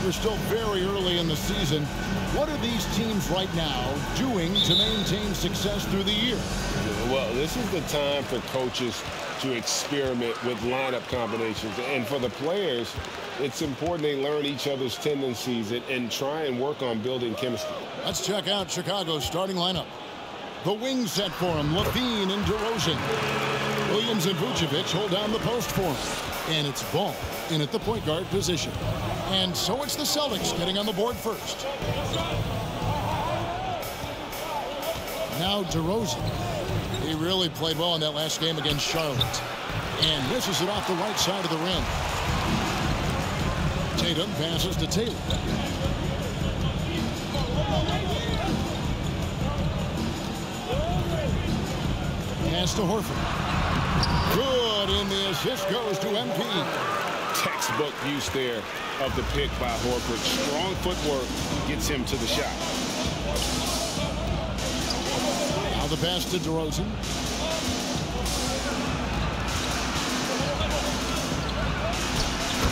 we're still very early in the season. What are these teams right now doing to maintain success through the year? Well, this is the time for coaches to experiment with lineup combinations. And for the players, it's important they learn each other's tendencies and try and work on building chemistry. Let's check out Chicago's starting lineup. The wing set for him, Levine and DeRozan. Williams and Vucevic hold down the post for him. And it's Ball in at the point guard position. And so it's the Celtics getting on the board first. Now DeRozan. He really played well in that last game against Charlotte. And misses it off the right side of the rim. Tatum passes to Taylor. Pass to Horford. Good, and the assist goes to MP. Textbook use there of the pick by Horford. Strong footwork gets him to the shot. Now the pass to DeRozan.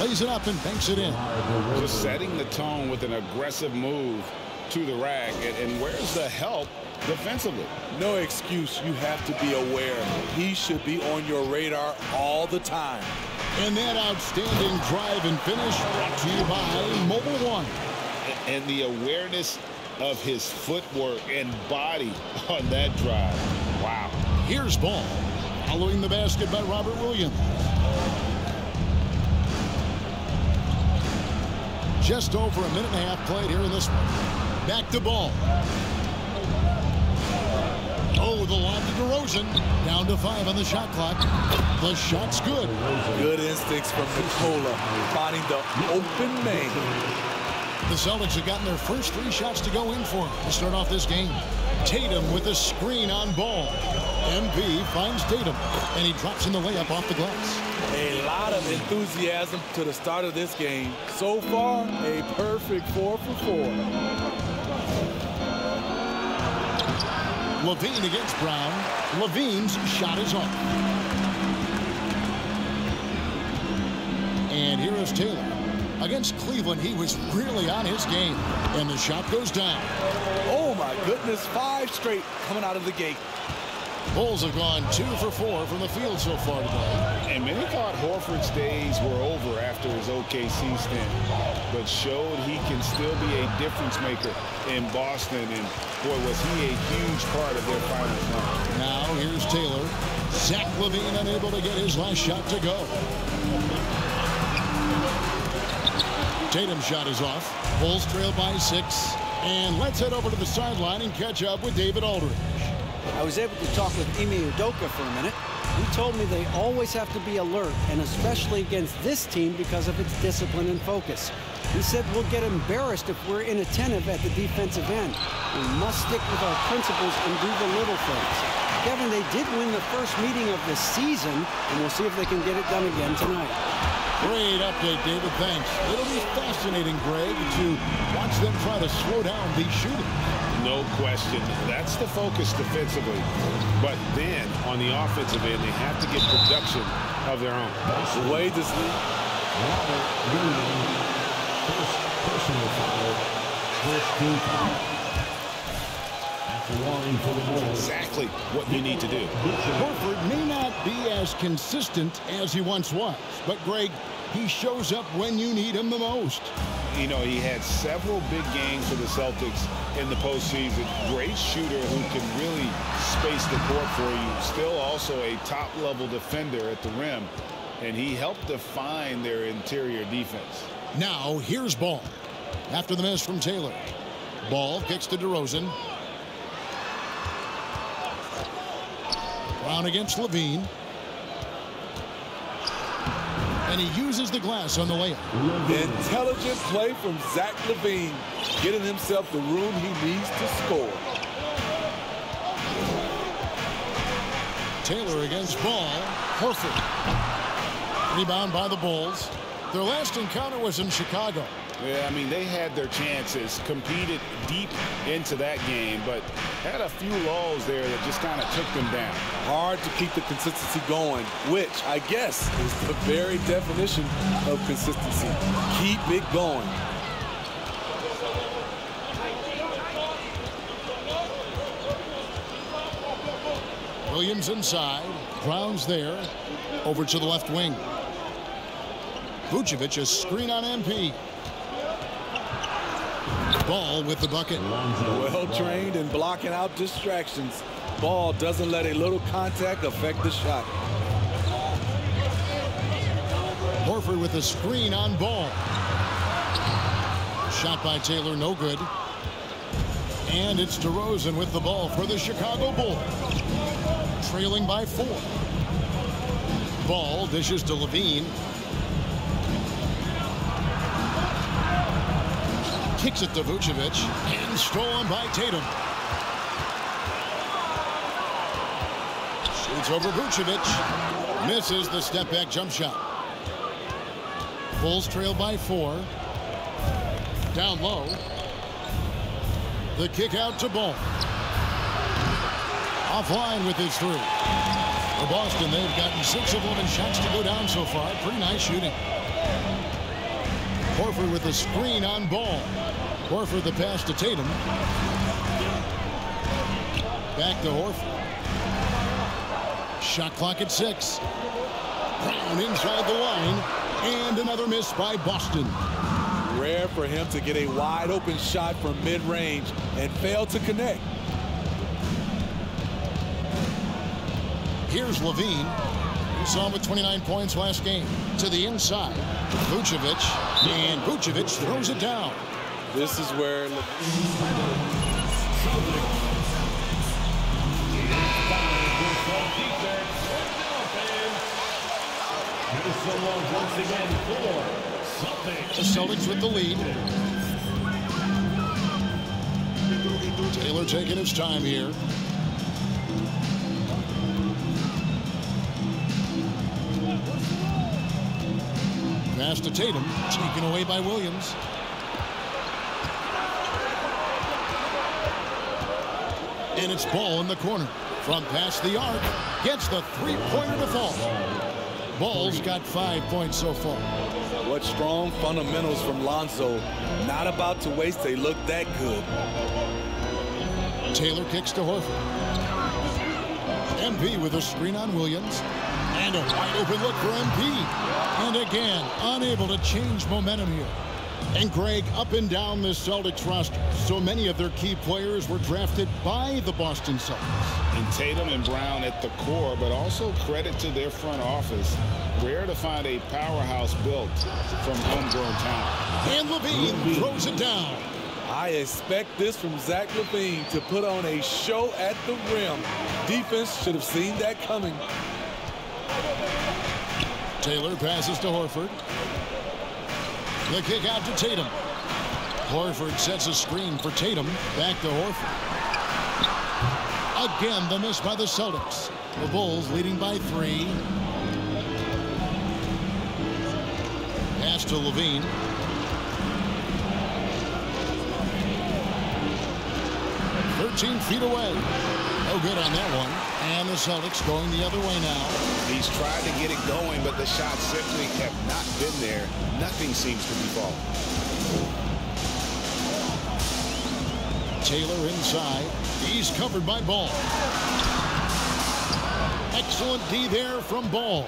Lays it up and banks it in. Just setting the tone with an aggressive move to the rack. And where's the help defensively? No excuse. You have to be aware. He should be on your radar all the time. And that outstanding drive and finish brought to you by Mobile One. And the awareness of his footwork and body on that drive. Wow. Here's Ball. Following the basket by Robert Williams. Just over a minute and a half played here in this one. Back to Ball. Oh, the lob to DeRozan. Down to 5 on the shot clock. The shot's good. Good instincts from Nikola, finding the open man. The Celtics have gotten their first 3 shots to go in for him to start off this game. Tatum with a screen on Ball. MP finds Tatum, and he drops in the layup off the glass. A lot of enthusiasm to the start of this game. So far, a perfect 4 for 4. Levine against Brown. Levine's shot is off. And here is Taylor. Against Cleveland, he was really on his game. And the shot goes down. Oh, my goodness. 5 straight coming out of the gate. Bulls have gone 2 for 4 from the field so far today. And many thought Horford's days were over after his OKC stint, but showed he can still be a difference maker in Boston. And boy, was he a huge part of their finals run. Now here's Taylor. Zach LaVine unable to get his last shot to go. Tatum's shot is off. Bulls trail by 6. And let's head over to the sideline and catch up with David Aldridge. I was able to talk with Ime Udoka for a minute. He told me they always have to be alert, and especially against this team because of its discipline and focus. He said we'll get embarrassed if we're inattentive at the defensive end. We must stick with our principles and do the little things. Kevin, they did win the first meeting of the season, and we'll see if they can get it done again tonight. Great update, David. Thanks. It'll be fascinating, Greg, to watch them try to slow down these shooters. No question. That's the focus defensively. But then, on the offensive end, they have to get production of their own. That's the way this league. First personal foul. First team foul. Exactly what you need to do. Horford may not be as consistent as he once was, but Greg, he shows up when you need him the most. You know, he had several big games for the Celtics in the postseason. Great shooter who can really space the court for you. Still also a top-level defender at the rim, and he helped define their interior defense. Now, here's Ball. After the miss from Taylor. Ball kicks to DeRozan. Brown against Levine. And he uses the glass on the layup. Intelligent play from Zach LaVine, getting himself the room he needs to score. Taylor against Ball. Horford. Rebound by the Bulls. Their last encounter was in Chicago. Yeah, I mean, they had their chances, competed deep into that game, but had a few lulls there that just kind of took them down. Hard to keep the consistency going, which I guess is the very definition of consistency. Keep it going. Williams inside. Brown's there. Over to the left wing. Vucevic, a screen on MP. Ball with the bucket. Well trained in blocking out distractions. Ball doesn't let a little contact affect the shot. Horford with a screen on Ball. Shot by Taylor, no good. And it's DeRozan with the ball for the Chicago Bulls. Trailing by 4. Ball dishes to Levine. Kicks it to Vucevic. And stolen by Tatum. Shoots over Vucevic. Misses the step-back jump shot. Bulls trail by 4. Down low. The kick out to Ball. Offline with his 3. For Boston, they've gotten 6 of 11 shots to go down so far. Pretty nice shooting. Horford with a screen on Ball. Horford the pass to Tatum. Back to Horford. Shot clock at 6. Brown inside the line. And another miss by Boston. Rare for him to get a wide open shot from mid-range and fail to connect. Here's Levine. You saw him with 29 points last game. To the inside. Vucevic. And Vucevic throws it down. This is where the Celtics with the lead. Taylor taking his time here. Pass to Tatum, taken away by Williams. And it's Ball in the corner. From past the arc, gets the three-pointer to fall. Ball's got 5 points so far. What strong fundamentals from Lonzo. Not about to waste. They look that good. Taylor kicks to Horford. MP with a screen on Williams. And a wide open look for MP. And again, unable to change momentum here. And Greg, up and down the Celtics roster, so many of their key players were drafted by the Boston Celtics. And Tatum and Brown at the core, but also credit to their front office. Rare to find a powerhouse built from homegrown talent. And Levine throws it down. I expect this from Zach LaVine to put on a show at the rim. Defense should have seen that coming. Taylor passes to Horford. The kick out to Tatum. Horford sets a screen for Tatum. Back to Horford. Again, the miss by the Celtics. The Bulls leading by 3. Pass to Levine. "13 feet away." No good on that one. And the Celtics going the other way now. He's tried to get it going, but the shot simply have not been there. Nothing seems to be falling. Taylor inside. He's covered by Ball. Excellent D there from Ball.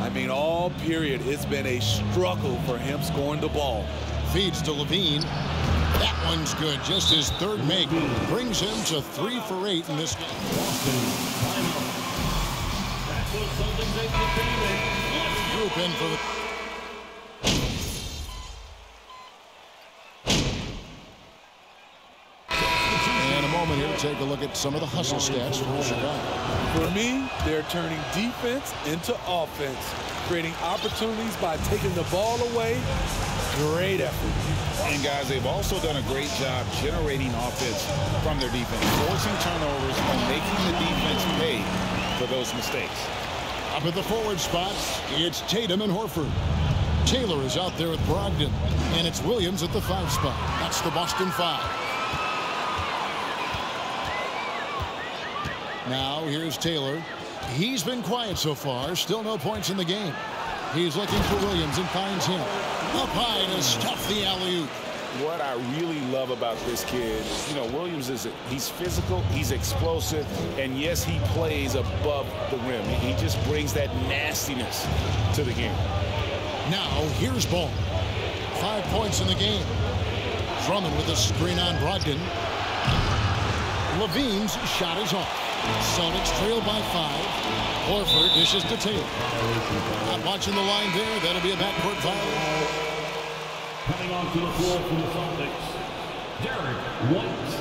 I mean, all period, it's been a struggle for him scoring the ball. Feeds to Levine. That one's good. Just his 3rd make. Brings him to 3 for 8 in this game. Group in for the... And a moment here to take a look at some of the hustle stats for Chicago. For me, they're turning defense into offense, creating opportunities by taking the ball away. Great effort. And guys, they've also done a great job generating offense from their defense, forcing turnovers and making the defense pay for those mistakes. Up at the forward spot, it's Tatum and Horford. Taylor is out there with Brogdon, and it's Williams at the 5 spot. That's the Boston 5. Now here's Taylor. He's been quiet so far. Still no points in the game. He's looking for Williams and finds him. Up high to stuff the alley-oop. what I really love about this kid is, you know, Williams he's physical, he's explosive, and yes, he plays above the rim. He just brings that nastiness to the game. Now, here's Ball. 5 points in the game. Drummond with a screen on Brogdon. Levine's shot is off. Celtics trail by 5. Horford dishes to Taylor. Not watching the line there. That'll be a backcourt foul. Coming onto the floor for the Celtics, Derek White.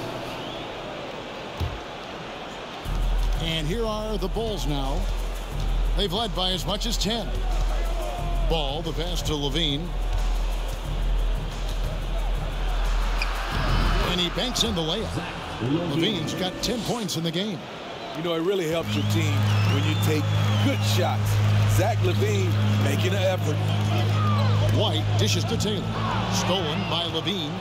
And here are the Bulls now. They've led by as much as 10. Ball, the pass to Levine. And he banks in the layup. Levine's got 10 points in the game. You know, it really helps your team when you take good shots. Zach LaVine making an effort. White dishes to Taylor. Stolen by Levine.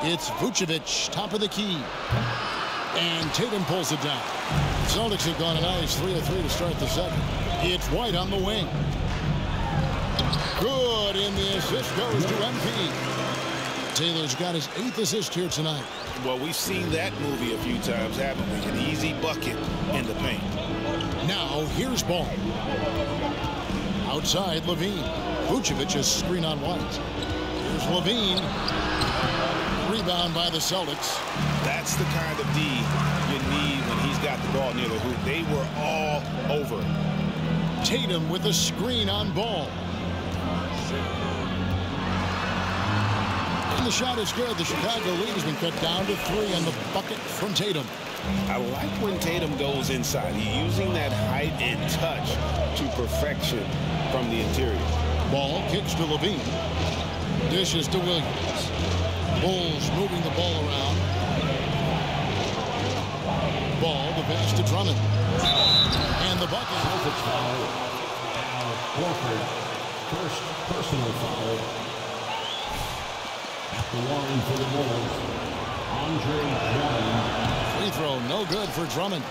It's Vucevic, top of the key. And Tatum pulls it down. Celtics have gone a nice 3 of 3 to start the second. It's White on the wing. Good, and the assist goes to MP. Taylor's got his 8th assist here tonight. Well, we've seen that movie a few times, haven't we? An easy bucket in the paint. Now, here's Ball. Outside, Levine. Vucevic is screen on White. Here's Levine. Rebound by the Celtics. That's the kind of D you need when he's got the ball near the hoop. They were all over. Tatum with a screen on Ball. And the shot is good. The Chicago lead has been cut down to 3 on the bucket from Tatum. I like when Tatum goes inside. He's using that height and touch to perfection from the interior. Ball kicks to Levine. Dishes to Williams. Bulls moving the ball around. Ball, the pass to Drummond. And the bucket. Celtics foul. Now, Horford. First personal foul. At the line for the Bulls, Andre Drummond. Free throw, no good for Drummond.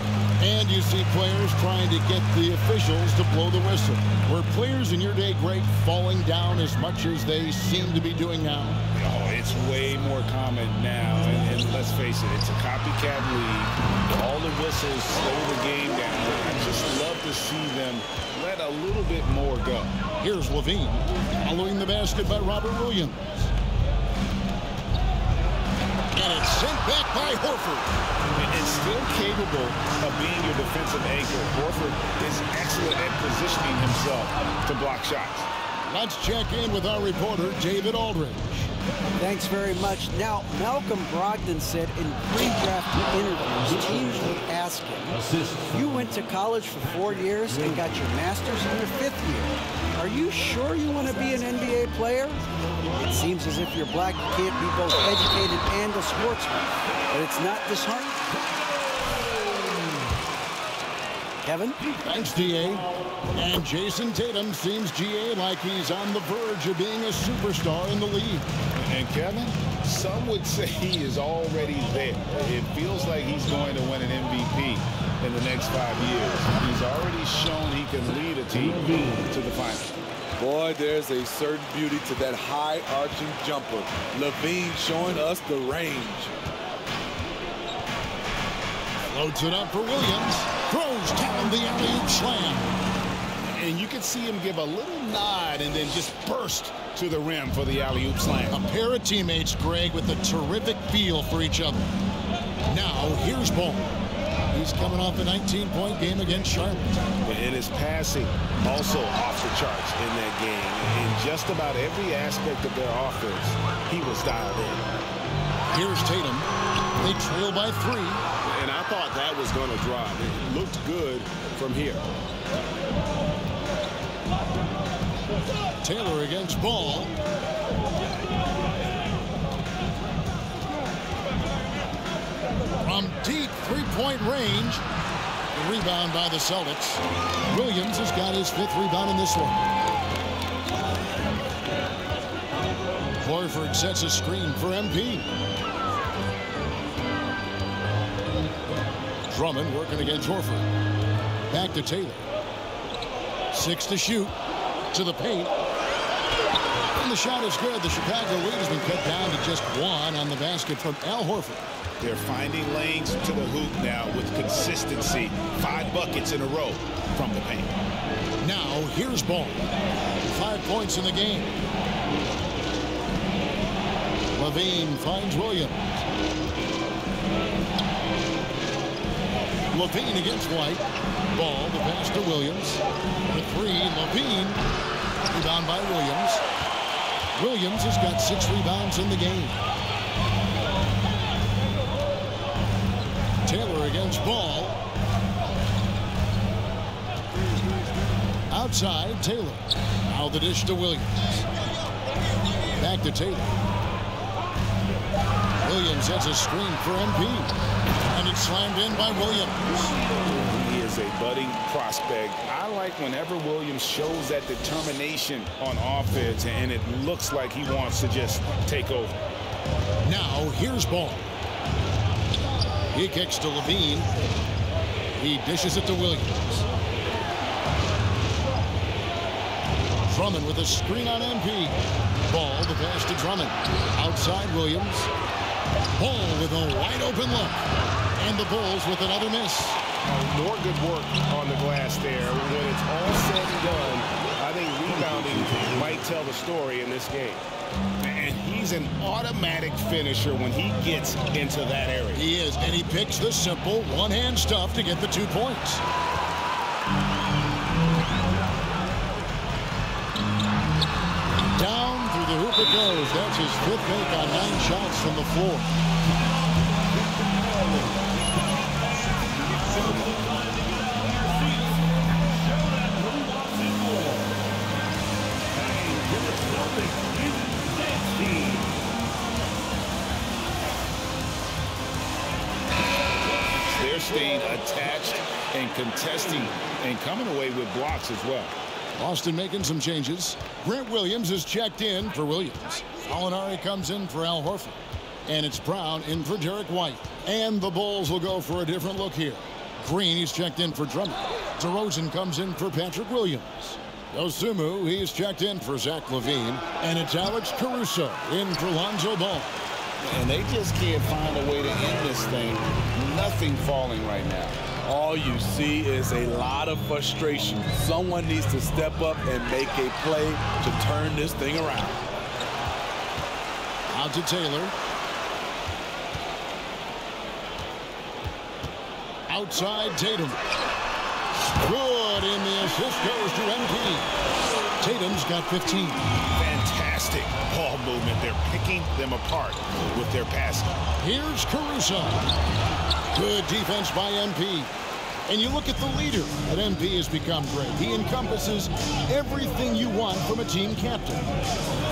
And you see players trying to get the officials to blow the whistle. Were players in your day, Greg, falling down as much as they seem to be doing now? Oh, it's way more common now. And let's face it, it's a copycat league. All the whistles slow the game down. I just love to see them let a little bit more go. Here's Levine, following the basket by Robert Williams. And it's sent back by Horford. It's still capable of being your defensive anchor. Horford is excellent at positioning himself to block shots. Let's check in with our reporter, David Aldridge. Thanks very much. Now, Malcolm Brogdon said in pre-draft interviews, teams would ask him, you went to college for 4 years and got your master's in your 5th year. Are you sure you want to be an NBA player? It seems as if you're black, you can't be both educated and a sportsman. But it's not disheartening. Kevin? Thanks, D.A. And Jason Tatum seems, G.A., like he's on the verge of being a superstar in the league. And Kevin, some would say he is already there. It feels like he's going to win an MVP in the next 5 years. He's already shown he can lead a team to the finals. Boy, there's a certain beauty to that high-arching jumper. Levine showing us the range. Loads it up for Williams. Throws down the alley-oop slam. And you can see him give a little nod and then just burst to the rim for the alley-oop slam. A pair of teammates, Greg, with a terrific feel for each other. Now, here's Ball. He's coming off a 19-point game against Charlotte. And his passing also off the charts in that game. In just about every aspect of their offense, he was dialed in. Here's Tatum. They trail by 3. And I thought that was going to drop. It looked good from here. Taylor against Ball. From deep three-point range. The rebound by the Celtics. Williams has got his 5th rebound in this one. Horford sets a screen for MP. Drummond working against Horford. Back to Taylor. 6 to shoot. To the paint. And the shot is good. The Chicago lead has been cut down to just 1 on the basket from Al Horford. They're finding lanes to the hoop now with consistency. 5 buckets in a row from the paint. Now, here's Ball. 5 points in the game. Levine finds Williams. Levine against White. Ball, the pass to Williams. The 3, Levine. Rebound by Williams. Williams has got 6 rebounds in the game. Taylor against Ball. Outside, Taylor. Now the dish to Williams. Back to Taylor. Williams has a screen for MP. And it's slammed in by Williams. He is a budding prospect. I like whenever Williams shows that determination on offense, and it looks like he wants to just take over. Now, here's Ball. He kicks to Levine. He dishes it to Williams. Drummond with a screen on MP. Ball, the pass to Drummond. Outside Williams. Ball with a wide open look. And the Bulls with another miss. More good work on the glass there. When it's all said and done, I think rebounding might tell the story in this game. And he's an automatic finisher when he gets into that area. He is, and he picks the simple one-hand stuff to get the 2 points. Down through the hoop it goes. That's his 5th make on 9 shots from the floor. They're staying attached and contesting and coming away with blocks as well. Boston making some changes. Grant Williams is checked in for Williams. Molinari comes in for Al Horford. And it's Brown in for Derek White. And the Bulls will go for a different look here. Green, he's checked in for Drummond. DeRozan comes in for Patrick Williams. Dosunmu, he's checked in for Zach LaVine. And it's Alex Caruso in for Lonzo Ball. And they just can't find a way to end this thing. Nothing falling right now. All you see is a lot of frustration. Someone needs to step up and make a play to turn this thing around. Out to Taylor. Outside Tatum. Good, and the assist goes to MP. Tatum's got 15. Fantastic ball movement. They're picking them apart with their passing. Here's Caruso. Good defense by MP. And you look at the leader that MP has become great. He encompasses everything you want from a team captain.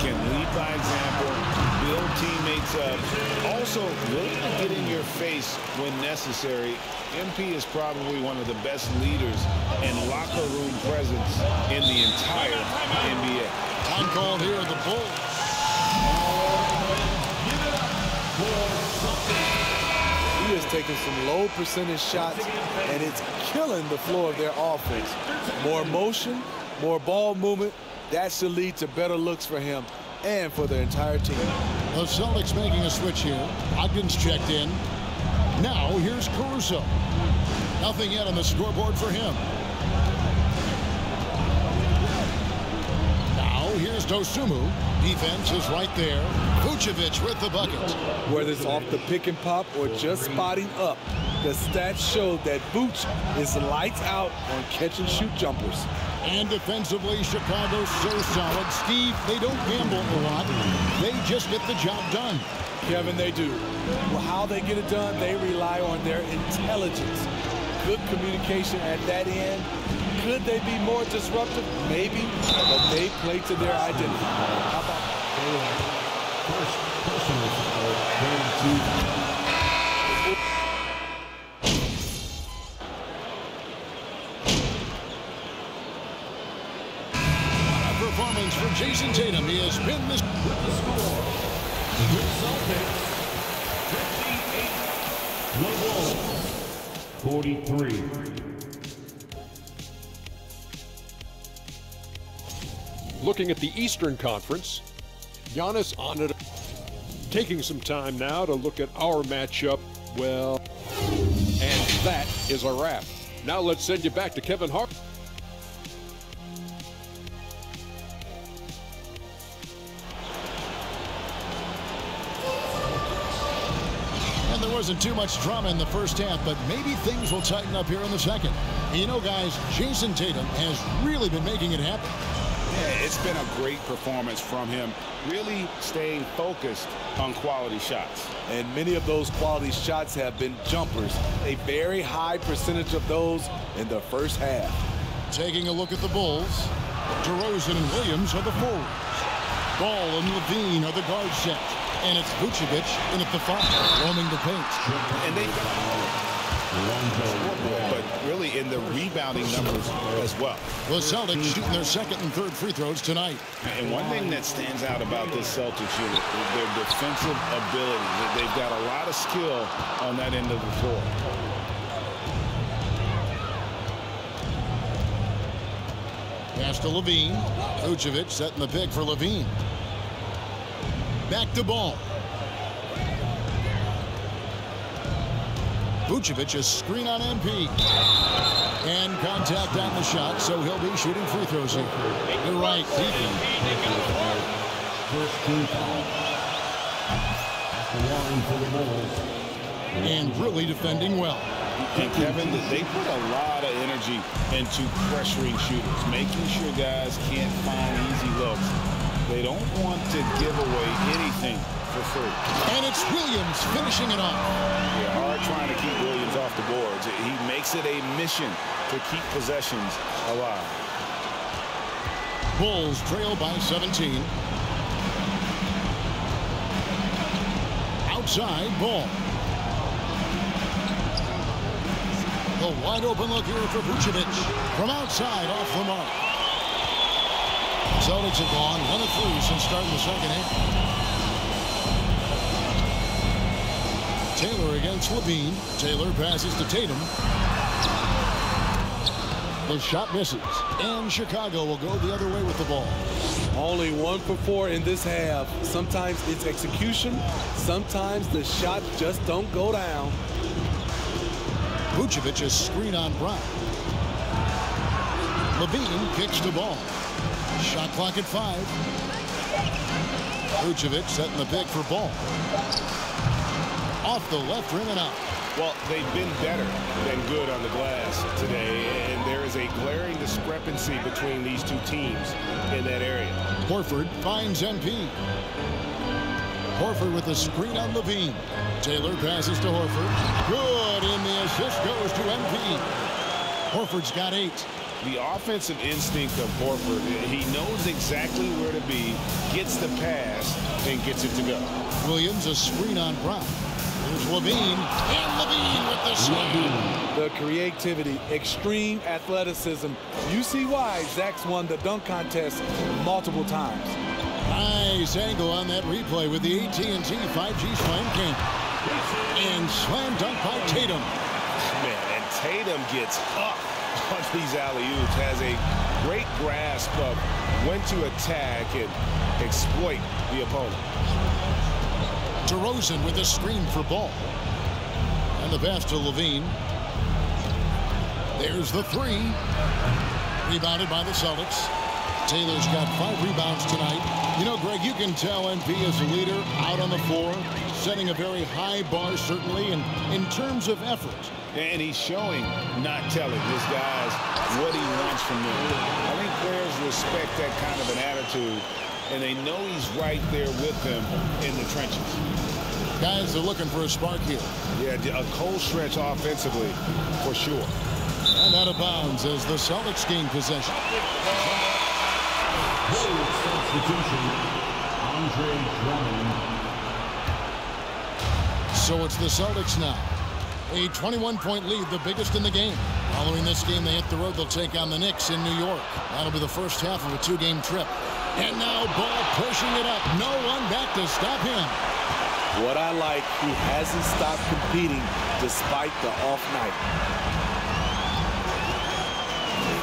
Can lead by example, build teammates up. Also, willing to get in your face when necessary. MP is probably one of the best leaders and locker room presence in the entire NBA. Time called here at the Bulls. He is taking some low percentage shots, and it's killing the flow of their offense. More motion, more ball movement, that should lead to better looks for him and for their entire team. The Celtics making a switch here. Ogden's checked in. Now here's Caruso. Nothing yet on the scoreboard for him. Now here's Dosunmu. Defense is right there. Vucevic with the bucket. Whether it's off the pick and pop or just spotting up, the stats show that Vooch is lights out on catch and shoot jumpers. And defensively, Chicago's so solid. Steve, they don't gamble a lot. They just get the job done. Kevin, they do. Well, how they get it done, they rely on their intelligence. Good communication at that end. Could they be more disruptive? Maybe, but they play to their identity. How about First personal foul, game 2. Performance from Jason Tatum. He has been this. With the score, the Celtics 58, the Bulls 43. looking at the Eastern Conference. Giannis on it. Taking some time now to look at our matchup. Well, and that is a wrap. Now let's send you back to Kevin Hart. And there wasn't too much drama in the first half, but maybe things will tighten up here in the second. And you know, guys, Jason Tatum has really been making it happen. Yeah, it's been a great performance from him, really staying focused on quality shots. And many of those quality shots have been jumpers. A very high percentage of those in the first half. Taking a look at the Bulls, DeRozan and Williams are the forwards. Ball and Levine are the guard set. And it's Vucevic in at the 5, roaming the paint. And they but really in the rebounding numbers as well. The Celtics shooting their second and third free throws tonight. And one thing that stands out about this Celtics unit is their defensive ability. They've got a lot of skill on that end of the floor. Pass to Levine. Vucevic setting the pick for Levine. Back to Ball. Vucevic a screen on MP. And contact on the shot, so he'll be shooting free throws here. You're right, First team foul. At the line for the Bulls. and really defending well. And Kevin, they put a lot of energy into pressuring shooters, making sure guys can't find easy looks. They don't want to give away anything for free. And it's Williams finishing it off. Yeah, hard trying to keep Williams off the boards. He makes it a mission to keep possessions alive. Bulls trail by 17. Outside, Ball. The wide open look here for Vucevic. From outside, off the mark. Celtics have gone 1 of 3 since starting the second half. Taylor against Levine. Taylor passes to Tatum. The shot misses. And Chicago will go the other way with the ball. Only 1 for 4 in this half. Sometimes it's execution. Sometimes the shots just don't go down. Vucevic is screen on Brown. Levine kicks the ball. Shot clock at 5. Vucevic setting the pick for Ball. Off the left rim and out. Well, they've been better than good on the glass today, and there is a glaring discrepancy between these two teams in that area. Horford finds MP. Horford with a screen on Levine. Taylor passes to Horford. Good, and the assist goes to MP. Horford's got 8. The offensive instinct of Horford, he knows exactly where to be, gets the pass, and gets it to go. Williams a screen on Brown. Here's Levine, and Levine with the slam. The creativity, extreme athleticism. You see why Zach's won the dunk contest multiple times. Nice angle on that replay with the AT&T 5G slam cam. And slam dunk by Tatum. Man, and Tatum gets up on these alley-oops, has a great grasp of when to attack and exploit the opponent. DeRozan with a screen for Ball. And the pass to Levine. There's the 3. Rebounded by the Celtics. Taylor's got 5 rebounds tonight. You know, Greg, you can tell MP is a leader out on the floor, setting a very high bar, certainly, and in terms of effort. And he's showing, not telling his guys what he wants from them. I think players respect that kind of an attitude, and they know he's right there with them in the trenches. Guys are looking for a spark here. Yeah, a cold stretch offensively, for sure. And out of bounds as the Celtics gain possession. Substitution, Andre Drummond. So it's the Celtics now. A 21-point lead, the biggest in the game. Following this game, they hit the road. They'll take on the Knicks in New York. That'll be the first half of a 2-game trip. And now Ball pushing it up. No one back to stop him. What I like, he hasn't stopped competing despite the off night.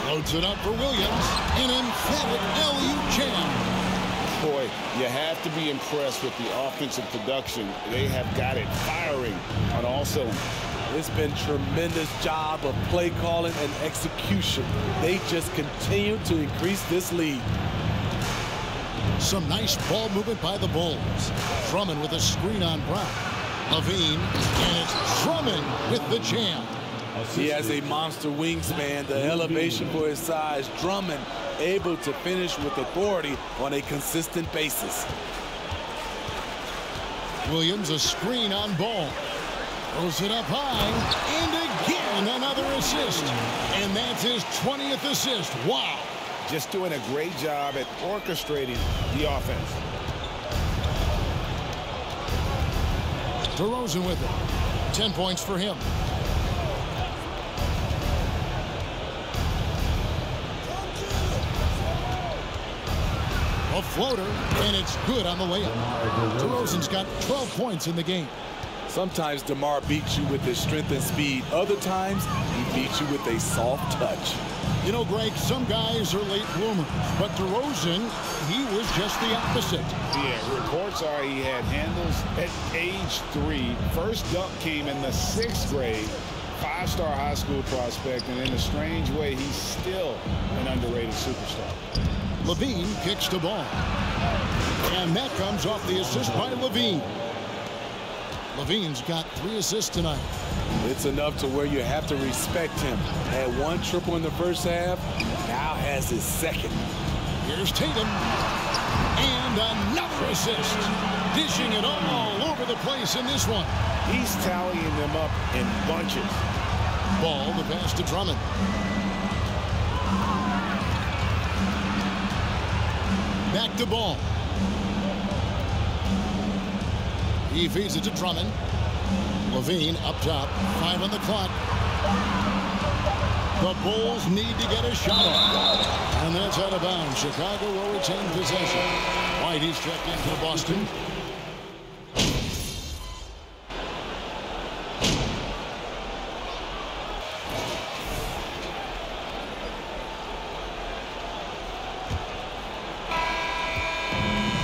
Loads it up for Williams. An emphatic LU jam. Boy, you have to be impressed with the offensive production. They have got it firing on all cylinders. It's been tremendous job of play calling and execution. They just continue to increase this lead. Some nice ball movement by the Bulls. Drummond with a screen on Brown. Levine, and it's Drummond with the jam. He has a monster wingspan, the elevation for his size. Drummond able to finish with authority on a consistent basis. Williams, a screen on Ball. Throws it up high, and again another assist. And that's his 20th assist. Wow. Just doing a great job at orchestrating the offense. DeRozan with it. 10 points for him. A floater, and it's good on the layup. DeRozan's got 12 points in the game. Sometimes DeMar beats you with his strength and speed. Other times, he beats you with a soft touch. You know, Greg, some guys are late bloomers, but DeRozan, he was just the opposite. Yeah, reports are he had handles at age 3. First dunk came in the 6th grade. 5-star high school prospect, and in a strange way, he's still an underrated superstar. Levine kicks the ball. And that comes off the assist by Levine. Levine's got 3 assists tonight. It's enough to where you have to respect him. Had 1 triple in the first half, now has his 2nd. Here's Tatum. And another assist. Dishing it all over the place in this one. He's tallying them up in bunches. Ball, the pass to Drummond. Back to Ball. He feeds it to Drummond. Levine up top. 5 on the clock. The Bulls need to get a shot off. And that's out of bounds. Chicago will retain possession. White, he's checked in for Boston.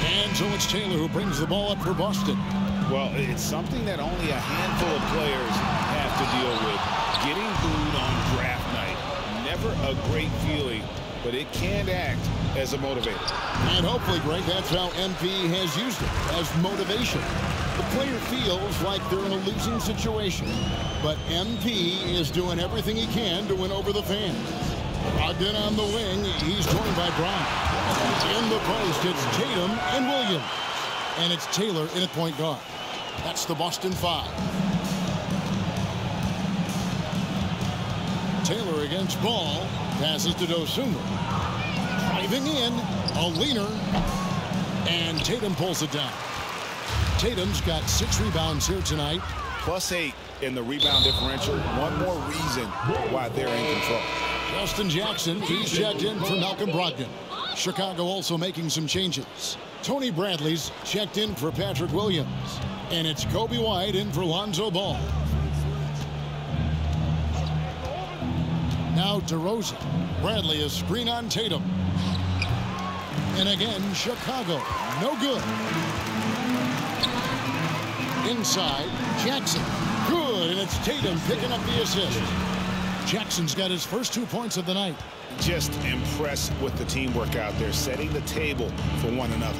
And so it's Taylor who brings the ball up for Boston. Well, it's something that only a handful of players have to deal with. Getting booed on draft night. Never a great feeling, but it can act as a motivator. And hopefully, Greg, that's how MP has used it, as motivation. The player feels like they're in a losing situation, but MP is doing everything he can to win over the fans. Brogdon on the wing, he's joined by Brown. In the post, it's Tatum and Williams. And it's Taylor in at point guard. That's the Boston 5. Taylor against Ball. Passes to Dosunmu. Driving in. A leaner. And Tatum pulls it down. Tatum's got 6 rebounds here tonight. +8 in the rebound differential. One more reason why they're in control. Justin Jackson, he's checked in for Malcolm Brogdon. Chicago also making some changes. Tony Bradley's checked in for Patrick Williams. And it's Kobe White in for Lonzo Ball. Now DeRozan. Bradley is screen on Tatum. And again, Chicago. No good. Inside, Jackson. Good, and it's Tatum picking up the assist. Jackson's got his first 2 points of the night. Just impressed with the teamwork out there, setting the table for one another.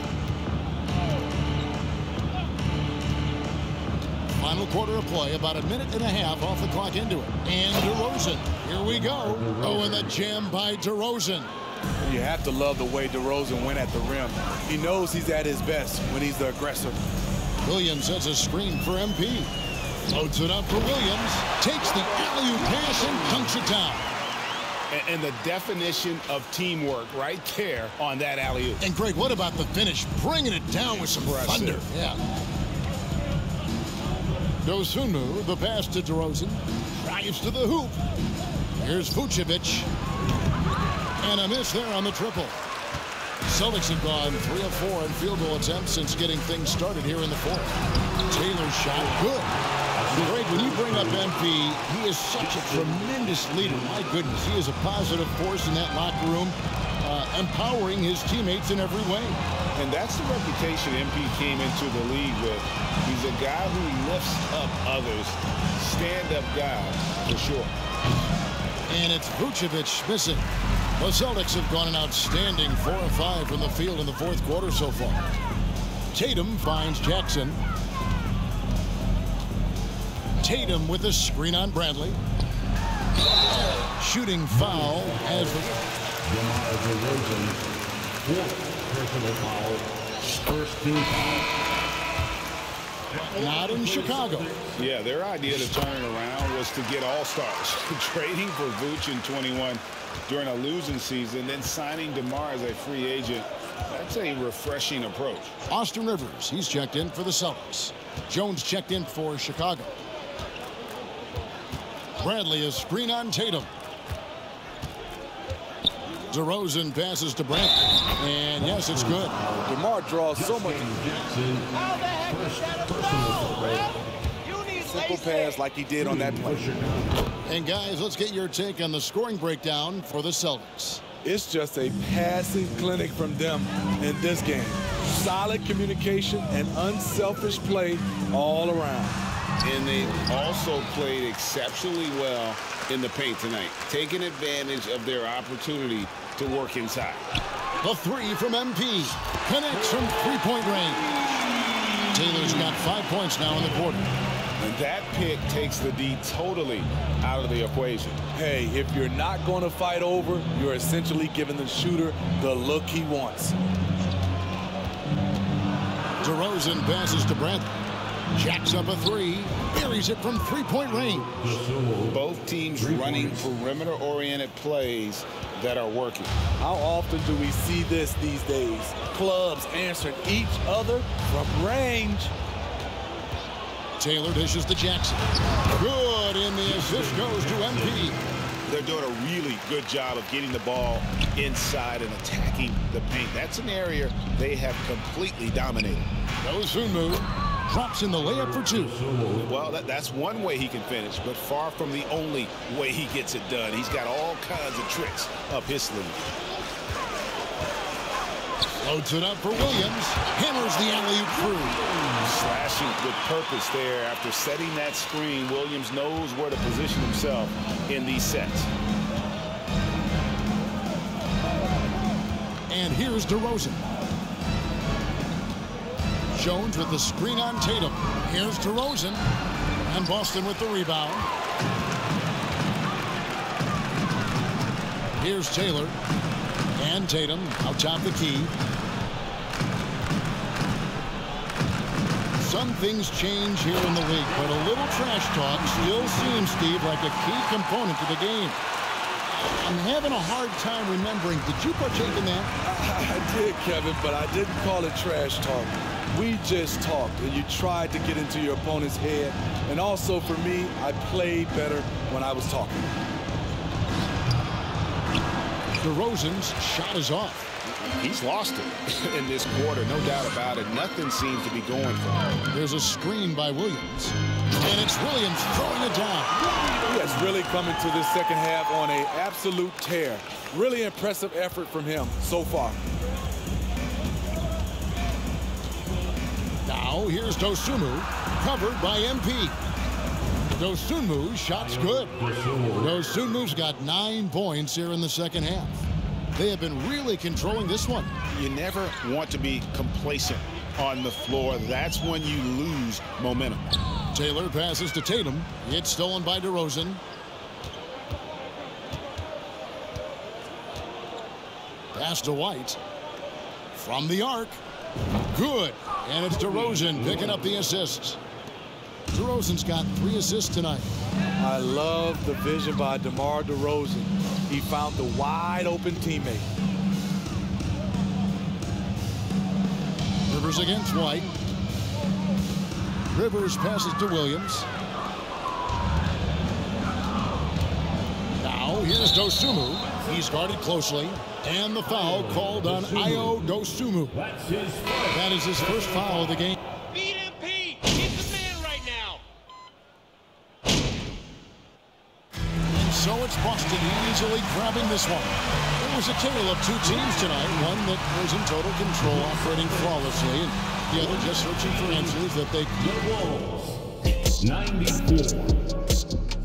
Final quarter of play, about a minute and a half off the clock into it. And DeRozan, here we go. Oh, and the jam by DeRozan. You have to love the way DeRozan went at the rim. He knows he's at his best when he's the aggressor. Williams has a screen for MP. Loads it up for Williams. Takes the alley-oop pass and dunks it down. And the definition of teamwork right there on that alley-oop. And Greg, what about the finish? Bringing it down with some thunder. Yeah. Dosunmu, the pass to DeRozan. Drives to the hoop. Here's Vucevic. And a miss there on the triple. Celtics have gone 3 of 4 in field goal attempts since getting things started here in the fourth. Taylor's shot, good. Greg, when you bring up up MP. He is such a tremendous leader. My goodness, he is a positive force in that locker room, empowering his teammates in every way. And that's the reputation MP came into the league with. He's a guy who lifts up others. Stand-up guy, for sure. And it's Vucevic missing. The Celtics have gone an outstanding 4 of 5 from the field in the fourth quarter so far. Tatum finds Jackson. Tatum with a screen on Bradley. Shooting foul as DeMar DeRozan, fourth personal foul, first team foul. not in Chicago. Yeah, their idea to turn it around was to get all-stars. Trading for Vooch in 21 during a losing season, then signing DeMar as a free agent. That's a refreshing approach. Austin Rivers, he's checked in for the Celtics. Jones checked in for Chicago. Bradley is screen on Tatum. DeRozan passes to Bradley. And yes, it's good. DeMar draws so much. Simple pass like he did on that play. And guys, let's get your take on the scoring breakdown for the Celtics. It's just a passing clinic from them in this game. Solid communication and unselfish play all around. And they also played exceptionally well in the paint tonight, taking advantage of their opportunity to work inside. The three from MP connects from three-point range. Taylor's got 5 points now in the quarter. And that pick takes the D totally out of the equation. Hey, if you're not going to fight over, you're essentially giving the shooter the look he wants. DeRozan passes to Bradley. Jacks up a three. Buries it from three-point range. Both teams running perimeter-oriented plays that are working. How often do we see this these days? Clubs answering each other from range. Taylor dishes to Jackson. Good, and the assist goes to MP. They're doing a really good job of getting the ball inside and attacking the paint. That's an area they have completely dominated. Dosunmu drops in the layup for two. Well, that's one way he can finish, but far from the only way he gets it done. He's got all kinds of tricks up his sleeve. Loads it up for Williams. Hammers the alley-oop through. Slashing with purpose there. After setting that screen, Williams knows where to position himself in these sets. And here's DeRozan. Jones with the screen on Tatum. Here's DeRozan. And Boston with the rebound. Here's Taylor. And Tatum out top the key. Some things change here in the league, but a little trash talk still seems, Steve, like a key component to the game. I'm having a hard time remembering. Did you partake in that? I did, Kevin, but I didn't call it trash talk. We just talked, and you tried to get into your opponent's head. And also, for me, I played better when I was talking. DeRozan's shot is off. He's lost it in this quarter, no doubt about it. Nothing seems to be going for him. There's a screen by Williams. And it's Williams throwing it down. He has really come into this second half on an absolute tear. Really impressive effort from him so far. Now here's Dosunmu, covered by MP. Dosunmu's shot's good. Dosunmu's got 9 points here in the second half. They have been really controlling this one. You never want to be complacent on the floor. That's when you lose momentum. Taylor passes to Tatum. It's stolen by DeRozan. Pass to White. From the arc. Good. And it's DeRozan picking up the assists. DeRozan's got 3 assists tonight. I love the vision by DeMar DeRozan. He found the wide open teammate. Rivers against White. Rivers passes to Williams. Now here's Dosunmu. He's guarded closely. And the foul called on Ayo Dosunmu. That is his first foul of the game. Beat MP! He's the man right now! so it's Boston easily grabbing this one. It was a tale of two teams tonight, one that was in total control, operating flawlessly, and the other just searching for answers that they The Wolves, 94.